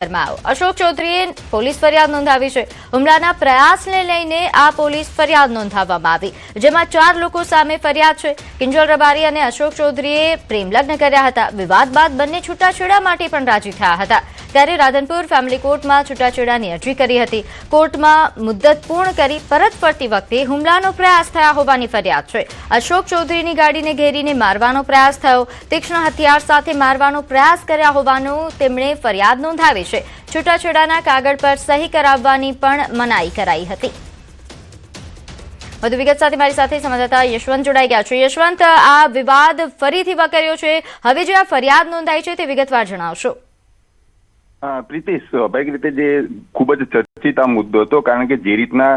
અશોક ચૌધરીએ પોલીસ ફરિયાદ નોંધાવી છે। હુમલાના પ્રયાસને લઈને આ પોલીસ ફરિયાદ નોંધાવવામાં આવી, જેમાં 4 લોકો સામે ફરિયાદ છે। કિંજલ રબારી અને અશોક ચૌધરીએ પ્રેમ લગ્ન કર્યા હતા। વિવાદ બાદ બંને છૂટાછેડા માટે પણ રાજી થયા હતા। ત્યારે રાધનપુર ફેમિલી કોર્ટમાં છૂટાછેડાની અરજી કરી હતી। કોર્ટમાં મુદ્દત પૂર્ણ કરી પરત ફરતી વખતે હુમલાનો પ્રયાસ થયા હોવાની ફરિયાદ છે। અશોક ચૌધરીની ગાડીને ઘેરીને મારવાનો પ્રયાસ થયો, તીક્ષ્ણ હથિયાર સાથે મારવાનો પ્રયાસ કર્યા હોવાનું તેમણે ફરિયાદ નોંધાવી છે। છૂટાછેડાના કાગળ પર સહી કરાવવાની પણ મનાઈ કરાઈ હતી। વધુ વિગત સાથે મારી સાથે સંવાદદાતા યશવંત જોડાઈ ગયા છે। યશવંત, આ વિવાદ ફરીથી વકર્યો છે, હવે જે આ ફરિયાદ નોંધાઈ છે તે વિગતવાર જણાવશો। પ્રીતિ, સ્વાભાવિક રીતે જે ખૂબ જ ચર્ચિત આ મુદ્દો હતો, કારણ કે જે રીતના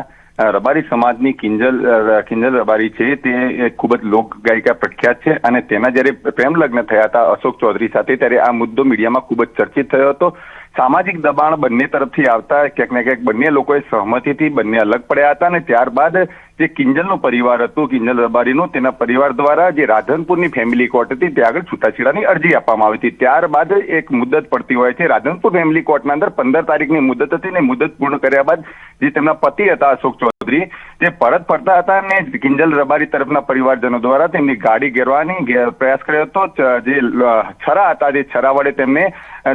રબારી સમાજની કિંજલ રબારી છે તે ખૂબ જ લોક ગાયિકા પ્રખ્યાત છે અને તેના જયારે પ્રેમ લગ્ન થયા હતા અશોક ચૌધરી સાથે, ત્યારે આ મુદ્દો મીડિયામાં ખૂબ જ ચર્ચિત થયો હતો। સામાજિક દબાણ બંને તરફથી આવતા ક્યાંક ને ક્યાંક બંને લોકોએ સહમતિથી બંને અલગ પડ્યા હતા અને ત્યારબાદ જે કિંજલનો પરિવાર હતું, કિંજલ રબારીનું, તેના પરિવાર દ્વારા જે રાધનપુરની ફેમિલી કોર્ટ હતી ત્યાં આગળ છૂટાછેડાની અરજી આપવામાં આવી હતી। ત્યારબાદ એક મુદ્દત પડતી હોય છે। રાધનપુર ફેમિલી કોર્ટના અંદર 15 તારીખની મુદ્દત હતી ને મુદ્દત પૂર્ણ કર્યા બાદ જે તેમના પતિ હતા અશોક ચૌધરી, તે પરત ફરતા હતા અને કિંજલ રબારી તરફના પરિવારજનો દ્વારા તેમની ગાડી ઘેરવાની પ્રયાસ કર્યો હતો। જે છરા હતા, જે છરા વડે તેમને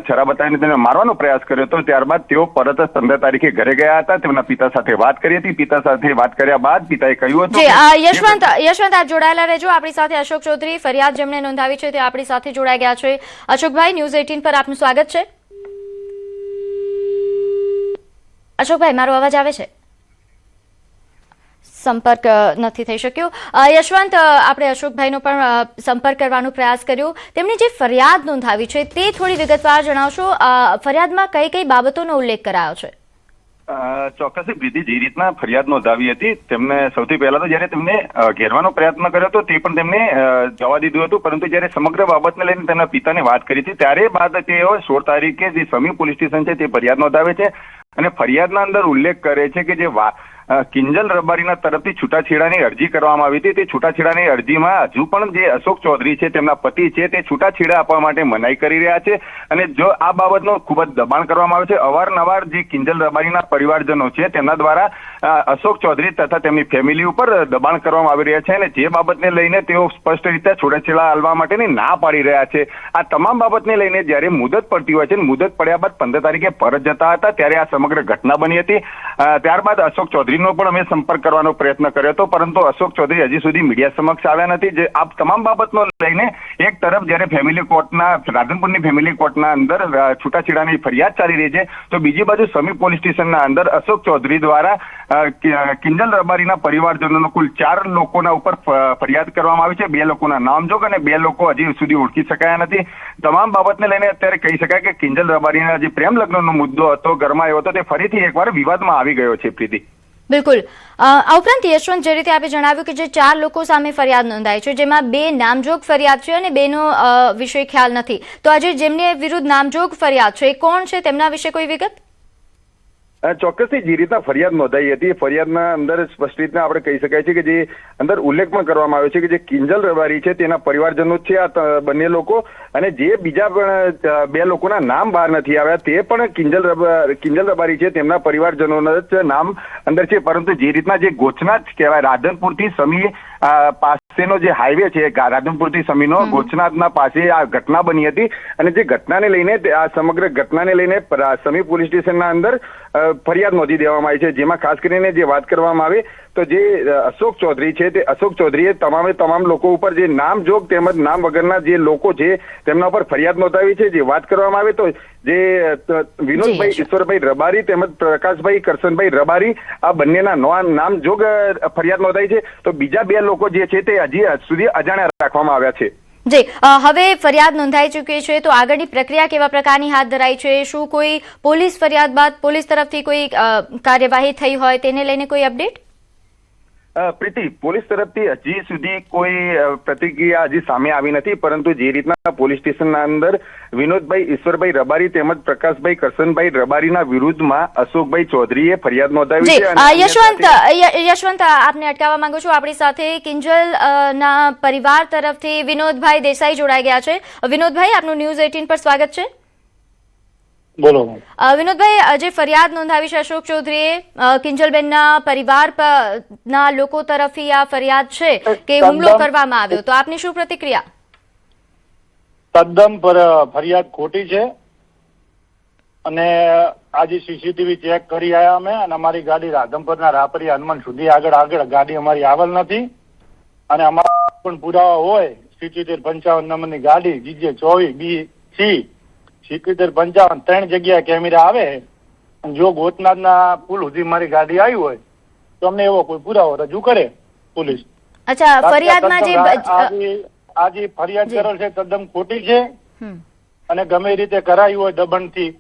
છરા બતાવીને તેમને મારવાનો પ્રયાસ કર્યો હતો। ત્યારબાદ તેઓ પરત 15 તારીખે ઘરે ગયા હતા, તેમના પિતા સાથે વાત કરી હતી। પિતા સાથે વાત કર્યા બાદ પિતાએ કહ્યું હતું યશવંત આપ જોડાયેલા રહેજો આપણી સાથે। અશોક ચૌધરી ફરિયાદ જેમણે નોંધાવી છે તે આપણી સાથે જોડાઈ ગયા છે। અશોકભાઈ, ન્યૂઝ 18 પર આપનું સ્વાગત છે। અશોકભાઈ, મારો અવાજ આવે છે? સંપર્ક નથી થઈ શક્યો। યશવંત, આપણે અશોકભાઈનો પણ સંપર્ક કરવાનો પ્રયાસ કર્યો। તેમણે જે ફરિયાદ નોંધાવી છે તે થોડી વિગતવાર જણાવશો। ફરિયાદમાં કઈ કઈ બાબતોનો ઉલ્લેખ કરાયો છે? ચોક્કસ પ્રીતિ, જે રીતના ફરિયાદ નોંધાવી હતી, તેમને સૌથી પહેલા તો જયારે તેમને ઘેરવાનો પ્રયત્ન કર્યો હતો તે પણ તેમને જવા દીધું હતું, પરંતુ જયારે સમગ્ર બાબતને લઈને તેમના પિતાને વાત કરી હતી ત્યારે બાદ તેઓ 16 તારીખે જે સમી પોલીસ સ્ટેશન છે તે ફરિયાદ નોંધાવે છે અને ફરિયાદના અંદર ઉલ્લેખ કરે છે કે જે કિંજલ રબારીના તરફથી છૂટાછેડાની અરજી કરવામાં આવી હતી, તે છૂટાછેડાની અરજીમાં હજુ પણ જે અશોક ચૌધરી છે તેમના પતિ છે તે છૂટાછેડા આપવા માટે મનાઈ કરી રહ્યા છે અને જો આ બાબતનો ખૂબ જ દબાણ કરવામાં આવે છે। અવારનવાર જે કિંજલ રબારીના પરિવારજનો છે તેમના દ્વારા અશોક ચૌધરી તથા તેમની ફેમિલી ઉપર દબાણ કરવામાં આવી રહ્યા છે અને જે બાબતને લઈને તેઓ સ્પષ્ટ રીતે છૂટાછેડા હાલવા માટેની ના પાડી રહ્યા છે। આ તમામ બાબતને લઈને જ્યારે મુદત પડતી હોય છે, મુદત પડ્યા બાદ 15 તારીખે પરત જતા હતા ત્યારે આ સમગ્ર ઘટના બની હતી। ત્યારબાદ અશોક ચૌધરી પણ અમે સંપર્ક કરવાનો પ્રયત્ન કર્યો હતો, પરંતુ અશોક ચૌધરી હજી સુધી મીડિયા સમક્ષ આવ્યા નથી। જે આ તમામ બાબતનો લઈને એક તરફ જ્યારે ફેમિલી કોર્ટના રાધનપુરની ફેમિલી કોર્ટના અંદર છૂટાછેડાની ફરિયાદ ચાલી રહી છે, તો બીજી બાજુ સમી પોલીસ સ્ટેશનના અંદર અશોક ચૌધરી દ્વારા કિંજલ રબારીના પરિવારજનોનો કુલ 4 લોકોના ઉપર ફરિયાદ કરવામાં આવી છે। 2 લોકોના નામજોગ અને 2 લોકો હજી સુધી ઓળખી શકાયા નથી। તમામ બાબતને લઈને અત્યારે કહી શકાય કે કિંજલ રબારીના જે પ્રેમ લગ્નનો મુદ્દો હતો, ગરમાયો હતો, તે ફરીથી એકવાર વિવાદમાં આવી ગયો છે। પ્રીતિ, બિલકુલ। આ ઉપરાંત યશવંત, જે રીતે આપે જણાવ્યું કે જે 4 લોકો સામે ફરિયાદ નોંધાઈ છે, જેમાં 2 નામજોગ ફરિયાદ છે અને 2નો વિષય ખ્યાલ નથી, તો આજે જેમની વિરુદ્ધ નામજોગ ફરિયાદ છે એ કોણ છે, તેમના વિશે કોઈ વિગત? ચોક્કસથી જે રીતના ફરિયાદ નોંધાઈ હતી, ફરિયાદના અંદર સ્પષ્ટ રીતના આપણે કહી શકાય છે કે જે અંદર ઉલ્લેખ પણ કરવામાં આવ્યો છે કે જે કિંજલ રબારી છે તેના પરિવારજનો છે આ બંને લોકો, અને જે બીજા પણ 2 લોકોના નામ બહાર નથી આવ્યા તે પણ કિંજલ રબારી છે તેમના પરિવારજનોના જ નામ અંદર છે। પરંતુ જે રીતના જે ગોચનાથ કહેવાય, રાધનપુરથી સમી પાસેનો જે હાઈવે છે, રાધનપુરથી સમીનો ગોચનાથના પાસે આ ઘટના બની હતી અને જે ઘટનાને લઈને આ સમગ્ર ઘટનાને લઈને સમી પોલીસ સ્ટેશનના અંદર ફરિયાદ નોંધી દેવામાં આવી છે, જેમાં ખાસ કરીને જે વાત કરવામાં આવે તો જે અશોક ચૌધરી છે તે અશોક ચૌધરીએ તમામ લોકો ઉપર જે નામજોગ તેમજ નામ વગરના જે લોકો છે તેમના ઉપર ફરિયાદ નોંધાવી છે। જે વાત કરવામાં આવે તો જે વિનોદભાઈ ઈશ્વરભાઈ રબારી તેમજ પ્રકાશભાઈ કરશનભાઈ રબારી, આ બંનેના નામજોગ ફરિયાદ નોંધાઈ છે, તો બીજા 2 લોકો જે છે તે હજી સુધી અજાણ્યા રાખવામાં આવ્યા છે। જી, હવે ફરિયાદ નોંધાઈ ચૂકી છે, તો આગળની પ્રક્રિયા કેવા પ્રકારની હાથ ધરાઈ છે? શું કોઈ પોલીસ ફરિયાદ બાદ પોલીસ તરફથી કોઈ કાર્યવાહી થઈ હોય તેને લઈને કોઈ અપડેટ? પ્રીતિ, પોલીસ તરફથી હજી સુધી કોઈ પ્રતિક્રિયા હજી સામે આવી નથી, પરંતુ જે રીતના પોલીસ સ્ટેશનના અંદર વિનોદભાઈ ઈશ્વરભાઈ રબારી તેમજ પ્રકાશભાઈ કરશનભાઈ રબારીના વિરુદ્ધમાં અશોકભાઈ ચૌધરીએ ફરિયાદ નોંધાવી છે। યશવંત, આપને અટકાવવા માંગુ છું। આપણી સાથે કિંજલ ના પરિવાર તરફથી વિનોદભાઈ દેસાઈ જોડાઈ ગયા છે। વિનોદભાઈ, આપનું ન્યૂઝ 18 પર સ્વાગત છે। બોલો. વિનોદભાઈ, જે ફરિયાદ નોંધાવી છે અશોક ચૌધરીએ, કિંજલબેનના પરિવાર ના લોકો તરફથી આ ફરિયાદ છે કે હુમલો કરવામાં આવ્યો, તો આપની શું પ્રતિક્રિયા? તદ્દન ફરિયાદ ખોટી છે અને આજે સીસીટીવી ચેક કરી આયા અમે અને અમારી ગાડી રાધનપુરના રાપરી હનુમાન સુધી આગળ ગાડી અમારી આવેલ નથી અને અમારા પણ પુરાવા હોય 7755 નંબરની ગાડી GJ 24BC 7755 3 જગ્યાએ કેમેરા આવે અને જો ગોતનાથના પુલ સુધી મારી ગાડી આવી હોય તો અમને એવો કોઈ પુરાવો રજૂ કરે પોલીસ. અચ્છા, ફરિયાદમાં જે આજે ફરિયાદ કરેલ છે તદ્દન ખોટી છે અને ગમે રીતે કરાયું હોય દબણથી.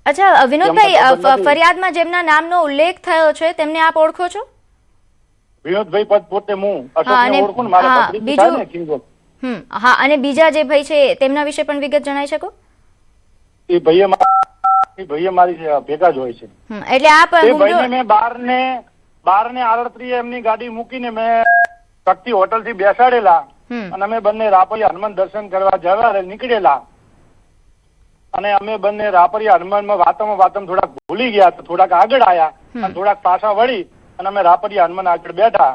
અચ્છા વિનોદભાઈ, ફરિયાદમાં જેમના નામનો ઉલ્લેખ થયો છે તેમને આપ ઓળખો છો? વિનોદભાઈ પોતે હું અશોકને ઓળખું ને, મારા પત્ની થાય ને કિંજલ. હા, અને બીજા જે ભાઈ છે તેમના વિશે પણ વિગત જણાવી શકો? એ ભાઈએ મારી ભેગા જ હોય છે. એટલે આપ એ ભાઈને મેં 12:38 એમની ગાડી મૂકીને મેં શક્તિ હોટલ થી બેસાડેલા અને અમે બંને રાપરિયા હનુમાન દર્શન કરવા જવા નીકળેલા અને અમે બંને રાપરિયા હનુમાનમાં વાતમાં થોડાક ભૂલી ગયા તો થોડાક આગળ આયા અને થોડાક પાછા વળી અને અમે રાપરિયા હનુમાન આગળ બેઠા,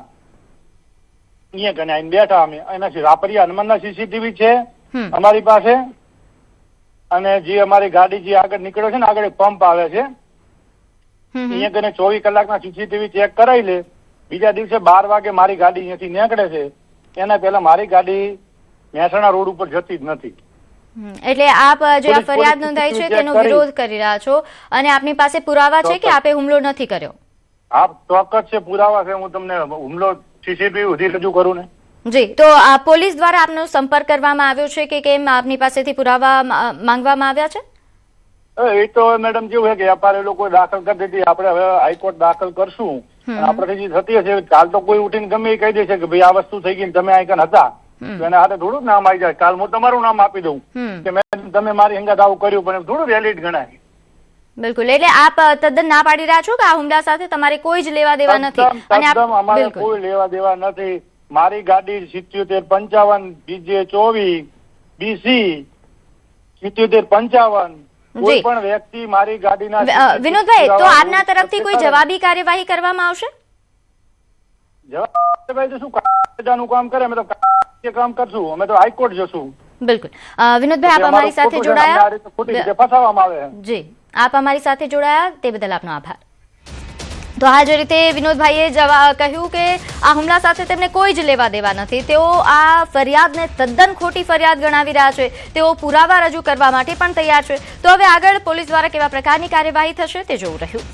અહીંયા કને આવીને બેઠા અમે. એના રાપરિયા હનુમાનના સીસીટીવી છે અમારી પાસે અને જે અમારી ગાડી જે આગળ નીકળ્યો છે ને, આગળ એક પંપ આવે છે, અહીંયા કને 24 કલાકના સીસીટીવી ચેક કરાવી લે. બીજા દિવસે 12 વાગે મારી ગાડી અહીંયાથી નીકળે છે, એના પહેલા મારી ગાડી મહેસાણા રોડ ઉપર જતી જ નથી. એટલે આપ જે આ ફરિયાદ નોંધાઈ છે તેનો વિરોધ કરી રહ્યા છો અને આપની પાસે પુરાવા છે કે આપે હુમલો નથી કર્યો? હા, ચોક્કસ છે, પુરાવા છે. હું તમને હુમલો સીસીટીવી સુધી રજૂ કરું ને. જી, તો પોલીસ દ્વારા આપનો સંપર્ક કરવામાં આવ્યો છે કે કેમ? આપની પાસેથી પુરાવા માંગવામાં આવ્યા છે? એ તો મેડમ કેવું છે કે વેપારી લોકો દાખલ કરી દીધી, આપણે હવે હાઈકોર્ટ દાખલ કરશું. આપડે થતી હશે કાલ તો કોઈ ઉઠીને ગમે એ કહી દેશે કે ભાઈ આ વસ્તુ થઈ ગઈ, તમે આઈકન હતા, એને હાથે થોડું નામ આવી જાય. કાલ હું તમારું નામ આપી દઉં કે મેડમ તમે મારી અંગત આવું કર્યું, પણ થોડું વેલિડ ગણાય. બિલકુલ, એટલે આપ તદ્દન ના પાડી રહ્યા છો કે આ હુમલા સાથે તમારે કોઈ જ લેવા દેવા નથી? અને અમારે કોઈ લેવા દેવા નથી. મારી ગાડી 7755 GJ 24BC 7755 કોઈ પણ વ્યક્તિ મારી ગાડીના. વિનોદભાઈ, તો આપના તરફથી કોઈ જવાબી કાર્યવાહી કરવામાં આવશે? જવાબી તો શું, કાયદાનું કામ કરે, અમે તો કામ કરશું, અમે તો હાઈકોર્ટ જશું. બિલકુલ. વિનોદભાઈ, આપ અમારી સાથે જોડાયા. ફસાવવામાં આવે. જી, આપ અમારી સાથે જોડાયા તે બદલ આપનો આભાર. તો આ જે રીતે વિનોદભાઈએ કહ્યું કે આ હુમલા સાથે તેમને કોઈ જ લેવા દેવા નથી. તેઓ આ ફરિયાદને તદ્દન ખોટી ફરિયાદ ગણાવી રહ્યા છે. તેઓ પુરાવા રજૂ કરવા માટે પણ તૈયાર છે. તો હવે આગળ પોલીસ દ્વારા કેવા પ્રકારની કાર્યવાહી થશે તે જોવું રહ્યું.